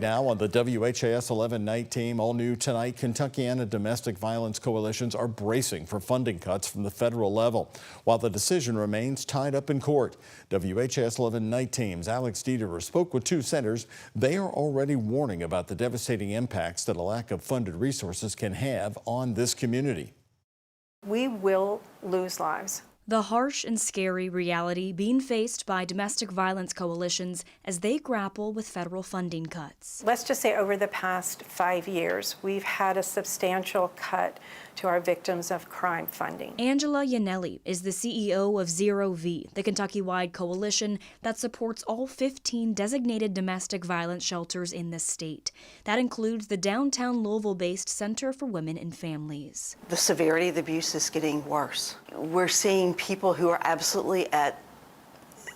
Now on the WHAS 11 night team, all new tonight, Kentuckiana domestic violence coalitions are bracing for funding cuts from the federal level, while the decision remains tied up in court. WHAS 11 night team's Alex Dieterer spoke with two centers. They are already warning about the devastating impacts that a lack of funded resources can have on this community. We will lose lives. The harsh and scary reality being faced by domestic violence coalitions as they grapple with federal funding cuts. Let's just say over the past 5 years, we've had a substantial cut to our victims of crime funding. Angela Yanelli is the CEO of Zero V, the Kentucky-wide coalition that supports all 15 designated domestic violence shelters in the state. That includes the downtown Louisville-based Center for Women and Families. The severity of the abuse is getting worse. We're seeing people who are absolutely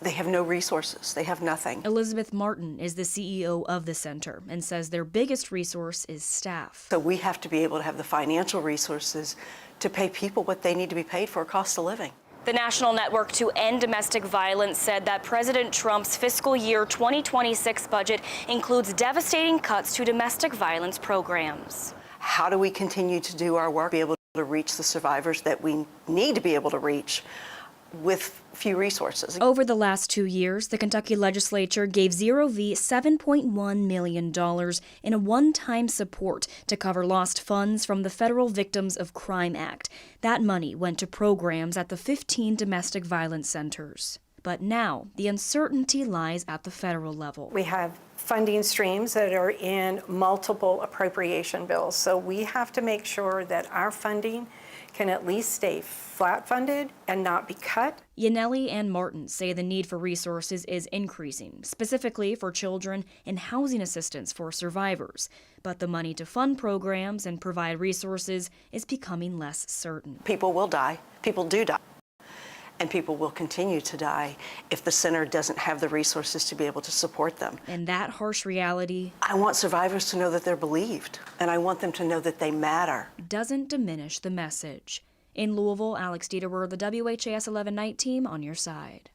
they have no resources. They have nothing. Elizabeth Martin is the CEO of the center and says their biggest resource is staff. So we have to be able to have the financial resources to pay people what they need to be paid for cost of living. The National Network to End Domestic Violence said that President Trump's fiscal year 2026 budget includes devastating cuts to domestic violence programs. How do we continue to do our work, be able to reach the survivors that we need to be able to reach with few resources? Over the last 2 years, the Kentucky legislature gave Zero V $7.1 million in a one-time support to cover lost funds from the Federal Victims of Crime Act. That money went to programs at the 15 domestic violence centers. But now, the uncertainty lies at the federal level. We have funding streams that are in multiple appropriation bills, so we have to make sure that our funding can at least stay flat funded and not be cut. Yanelli and Martin say the need for resources is increasing, specifically for children and housing assistance for survivors. But the money to fund programs and provide resources is becoming less certain. People will die. People do die. And people will continue to die if the center doesn't have the resources to be able to support them. And that harsh reality, I want survivors to know that they're believed, and I want them to know that they matter. Doesn't diminish the message. In Louisville, Alex Dieterer, the WHAS 11 night team, on your side.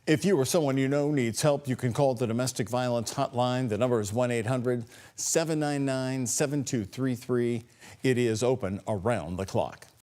If you or someone you know needs help, you can call the domestic violence hotline. The number is 1-800-799-7233. It is open around the clock.